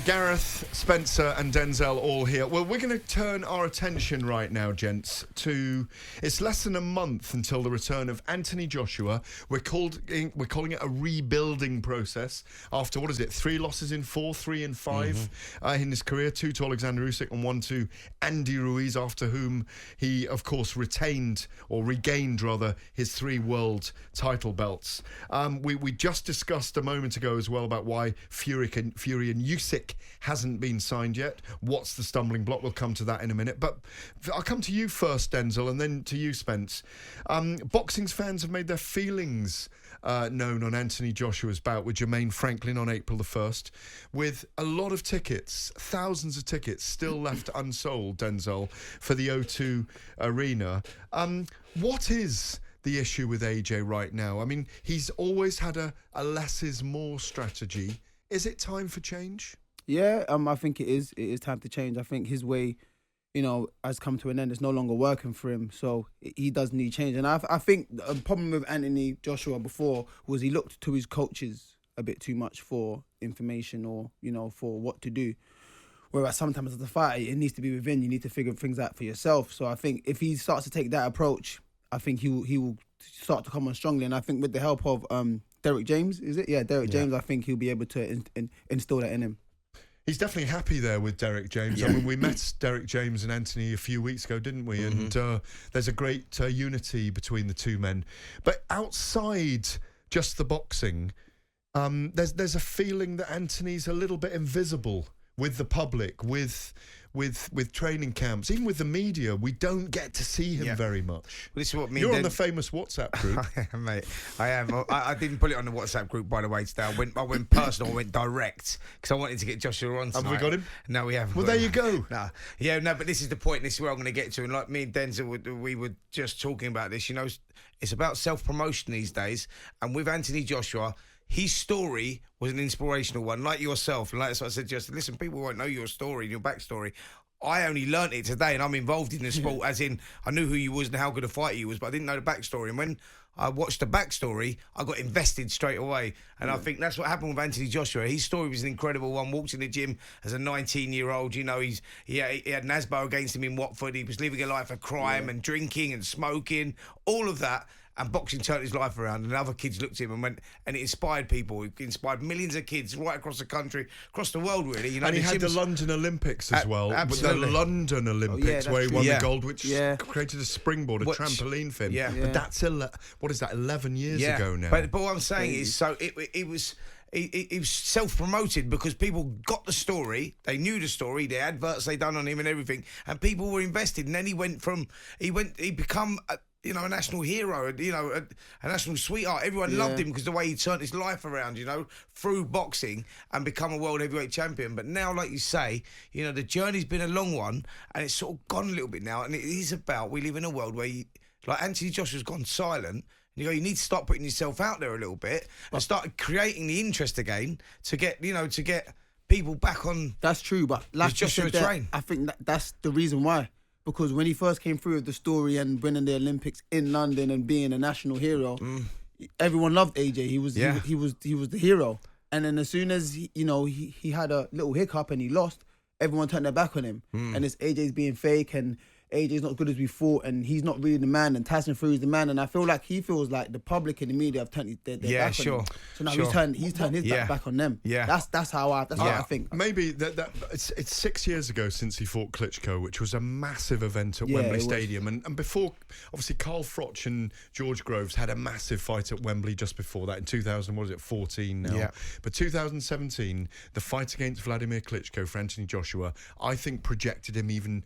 Gareth, Spencer and Denzel all here. Well, we're going to turn our attention right now, gents, to... It's less than a month until the return of Anthony Joshua. We're calling it a rebuilding process after, 3 losses in 4, 3 and 5 in his career. 2 to Alexander Usyk and 1 to Andy Ruiz, after whom he, of course, regained his 3 world title belts. We just discussed a moment ago as well about why Fury and Usyk hasn't been signed yet. What's the stumbling block? We'll come to that in a minute. But I'll come to you first, Denzel, and then to you, Spence. Boxing fans have made their feelings known on Anthony Joshua's bout with Jermaine Franklin on April the 1st, with a lot of tickets, thousands of tickets still left unsold, Denzel, for the O2 Arena. What is the issue with AJ right now? I mean, he's always had a less is more strategy. Is it time for change? Yeah, I think it is. It is time to change. I think his way, has come to an end. It's no longer working for him, so he does need change. And I think the problem with Anthony Joshua before was he looked to his coaches a bit too much for information or, for what to do. Whereas sometimes as a fighter, it needs to be within. You need to figure things out for yourself. So I think if he starts to take that approach, I think he will start to come on strongly. And I think with the help of Derek James, is it? Yeah, Derek James, I think he'll be able to instill that in him. He's definitely happy there with Derek James. Yeah. I mean, we met Derek James and Anthony a few weeks ago, didn't we? And there's a great unity between the two men. But outside just the boxing, there's a feeling that Anthony's a little bit invisible with the public, with training camps, even with the media. We don't get to see him very much. Well, this is what You're on the famous WhatsApp group. Mate, I am. I didn't put it on the WhatsApp group, by the way, today. I went personal, I went direct, because I wanted to get Joshua on tonight. Have we got him? No, we haven't. Well, there you go. Nah. Yeah, no, but this is the point. This is where I'm going to get to. And like me and Denzel, we were just talking about this. It's about self-promotion these days. And with Anthony Joshua, his story was an inspirational one, like yourself. And like that's what I said just, listen, people won't know your story and your backstory. I only learnt it today, and I'm involved in the sport, as in I knew who you was and how good a fighter you was, but I didn't know the backstory. And when I watched the backstory, I got invested straight away. And I think that's what happened with Anthony Joshua. His story was an incredible one. Walked in the gym as a 19-year-old. He had Nasbo against him in Watford. He was living a life of crime and drinking and smoking, all of that. And boxing turned his life around, and other kids looked at him and went, and it inspired people. It inspired millions of kids right across the country, across the world, really. And he had the London Olympics as well. Absolutely. The London Olympics, where he won the gold, which created a springboard, a trampoline for him. Yeah. But that's 11 years ago now. But what I'm saying is, so it was self-promoted because people got the story, they knew the story, the adverts they done on him and everything, and people were invested. And then he become a national hero, a national sweetheart. Everyone loved him because the way he turned his life around, through boxing and become a world heavyweight champion. But now, like you say, the journey's been a long one and it's sort of gone a little bit now. And it is about, we live in a world where, like Anthony Joshua's gone silent. You need to start putting yourself out there a little bit and start creating the interest again to get people back on. That's true, but like Joshua train. I think that's the reason why. Because when he first came through with the story and winning the Olympics in London and being a national hero, everyone loved AJ. He was the hero. And then as soon as he had a little hiccup and he lost, everyone turned their back on him. And it's AJ's being fake and AJ's not as good as we thought, and he's not really the man, and Tyson Fury's the man, and I feel like he feels like the public and the media have turned their back on him. So now he's turned his back on them. Yeah, that's how I think. Maybe it's 6 years ago since he fought Klitschko, which was a massive event at Wembley Stadium, and before, obviously, Carl Froch and George Groves had a massive fight at Wembley just before that in 2014 now. Yeah. But 2017, the fight against Vladimir Klitschko for Anthony Joshua, I think projected him even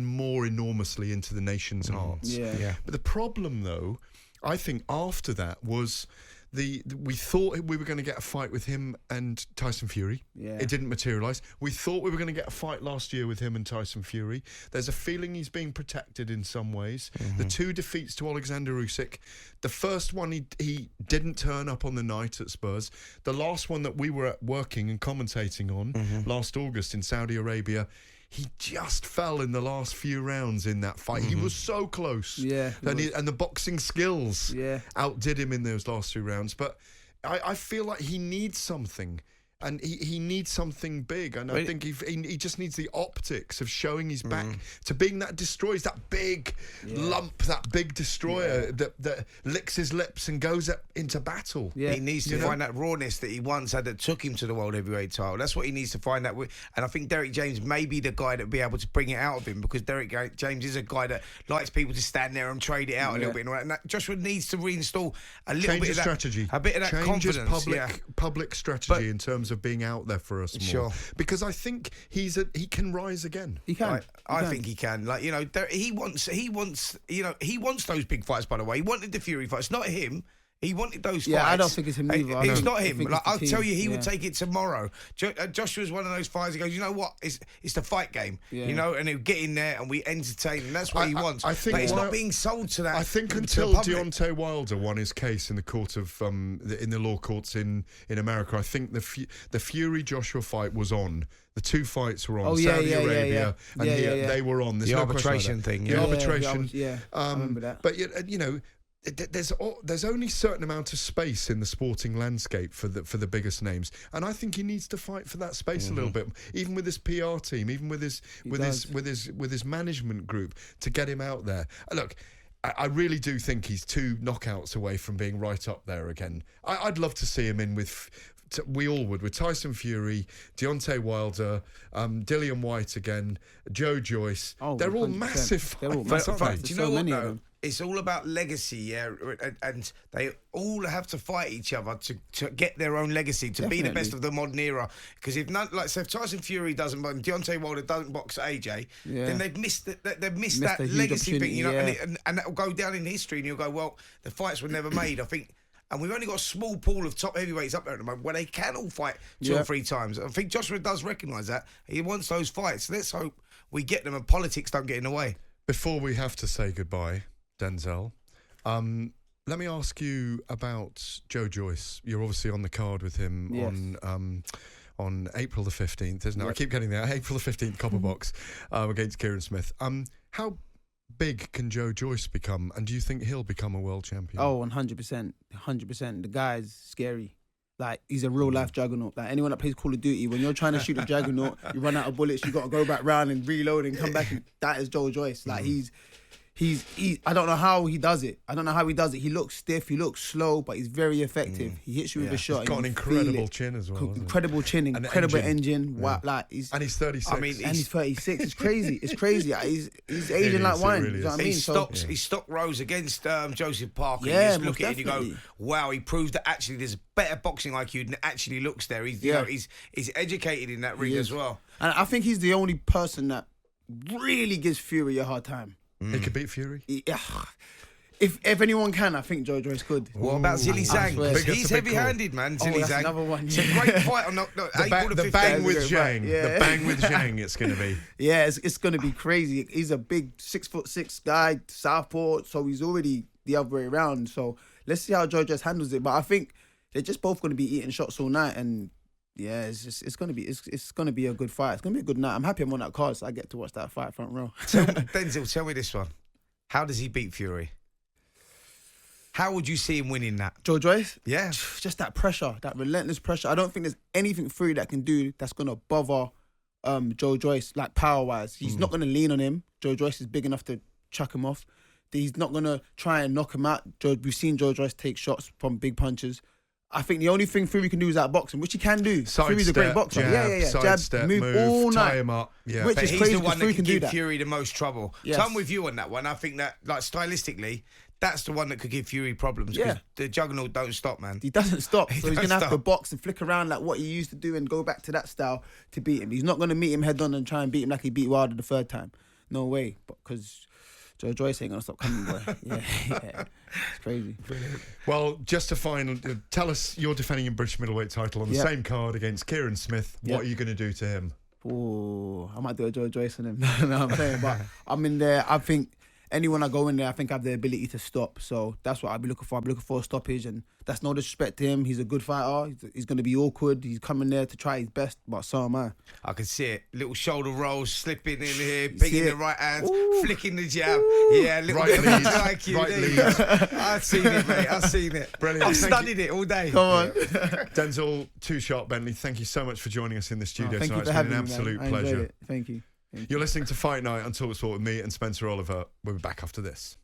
more enormously into the nation's hearts. Yeah. But the problem, though, I think after that was we thought we were going to get a fight with him and Tyson Fury. Yeah. It didn't materialise. We thought we were going to get a fight last year with him and Tyson Fury. There's a feeling he's being protected in some ways. The 2 defeats to Alexander Usyk. The first one, he didn't turn up on the night at Spurs. The last one that we were working and commentating on last August in Saudi Arabia, he just fell in the last few rounds in that fight. He was so close. Yeah. And the boxing skills outdid him in those last 2 rounds. But I feel like he needs something. and he needs something big. And I think he just needs the optics of showing his back to being that destroys that big lump, that big destroyer that licks his lips and goes into battle. Yeah. He needs to find that rawness that he once had that took him to the world heavyweight title. That's what he needs to find out. And I think Derek James may be the guy that will be able to bring it out of him, because Derek James is a guy that likes people to stand there and trade it out a little bit. And that. Joshua needs to reinstall a little bit of that strategy, a bit of that confidence, public strategy in terms of being out there for us more. Sure. Because I think he can rise again. He can. I think he can. Like, you know, he wants those big fights. By the way, he wanted the Fury fights, not him. He wanted those fights. Yeah, I don't think it's him either. It's not him. Like, I'll tell you, he would take it tomorw. Joshua's one of those fighters. He goes, you know what? It's the fight game. You know, and he'll get in there and we entertain, and that's what he wants. I think he's not being sold to that. I think until Deontay Wilder won his case in the court of in the law courts in America, I think the Fury Joshua fight was on. The two fights were on. Saudi Arabia, and they were on. There's the no arbitration thing. The arbitration. I remember that. But you know, there's only a certain amount of space in the sporting landscape for the biggest names, and I think he needs to fight for that space a little bit, even with his PR team, even with his management group, to get him out there. Look, I really do think he's 2 knockouts away from being right up there again. I'd love to see him in with. We all would, with Tyson Fury, Deontay Wilder, Dillian White again, Joyce. They're all 100%. massive fights. They're all massive fights. Do you know what, though? It's all about legacy, and they all have to fight each other to get their own legacy, to be the best of the modern era. Because if Tyson Fury doesn't box, Deontay Wilder doesn't box AJ, then they've missed that legacy thing, you know, and that will go down in history, and you'll go, well, the fights were never made. I think. And we've only got a small pool of top heavyweights up there at the moment where they can all fight 2 or 3 times. I think Joshua does recognise that. He wants those fights. Let's hope we get them and politics don't get in the way. Before we have to say goodbye, Denzel, let me ask you about Joyce. You're obviously on the card with him on April the 15th, isn't it? I keep getting there. April the 15th, Copper Box against Kieran Smith. How big can Joyce become, and do you think he'll become a world champion? Oh, 100%. 100%. The guy's scary. Like, he's a real life juggernaut. Like, anyone that plays Call of Duty, when you're trying to shoot a juggernaut, you run out of bullets, you got to go back round and reload and come back. And that is Joyce. Like, he's I don't know how he does it. He looks stiff, he looks slow, but he's very effective. He hits you with a shot. He's got an incredible chin as well. Incredible chin, incredible engine. Wow, like and he's 36. I mean, he's 36. It's crazy. It's crazy. He's aging like wine. Really, you know what I mean? He stopped Rose against Joseph Parker. Yeah, you just look at it and you go, wow, he proved that actually there's better boxing IQ than actually looks there. He's he's educated in that ring as well. And I think he's the only person that really gives Fury a hard time. He could beat Fury? Yeah. If anyone can, I think Joyce could. What about Zilly Zhang? He's heavy-handed, man. Zilly Zhang. Another one. It's a great fight. The bang with Zhang. The bang with Zhang. It's going to be. Yeah, it's going to be crazy. He's a big 6'6" guy, southpaw, so he's already the other way around. So let's see how Joyce handles it. But I think they're just both going to be eating shots all night, and yeah, it's gonna be a good fight. It's gonna be a good night. I'm happy I'm on that card, so I get to watch that fight front row. Denzel, tell me this one: how does he beat Fury? How would you see him winning that? Joyce? Yeah, just that pressure, that relentless pressure. I don't think there's anything Fury that can do that's gonna bother Joyce, like power wise. He's not gonna lean on him. Joyce is big enough to chuck him off. He's not gonna try and knock him out. We've seen Joyce take shots from big punches. I think the only thing Fury can do is outbox him, which he can do. Fury's a great boxer. Jab, jab, move all night. Tie him up. Yeah. Which but is he's crazy the one that Fury can do give that. Fury the most trouble. Yes. So I'm with you on that one. I think that, like, stylistically, that's the one that could give Fury problems. Yeah. The juggernaut don't stop, man. He doesn't stop. So he's going to have to stop. box and flick around like what he used to do and go back to that style to beat him. He's not going to meet him head on and try and beat him like he beat Wilder the 3rd time. No way. Because Joyce ain't going to stop coming, boy. Yeah. It's crazy. Brilliant. Well, just to final, tell us, you're defending your British middleweight title on the same card against Kieran Smith. What are you going to do to him? Oh, I might do a Joyce on him. No, I'm saying, but I'm in there. I think anyone I go in there, I think I have the ability to stop. So that's what I'll be looking for. I'll be looking for a stoppage, and that's no disrespect to him. He's a good fighter. He's going to be awkward. He's coming there to try his best, but so am I. I can see it. Little shoulder rolls, slipping in here, picking the right hand, flicking the jab. Yeah, little Right bit of lead. IQ. Right There you lead. go. I've seen it, mate. I've seen it. Brilliant. I've Thank studied it all day. Come on. Denzel Too Sharp Bentley, thank you so much for joining us in the studio Thank tonight. you It's for been an having me, absolute man. I enjoyed pleasure. it. Thank you. You're listening to Fight Night on talkSPORT with me and Spencer Oliver. We'll be back after this.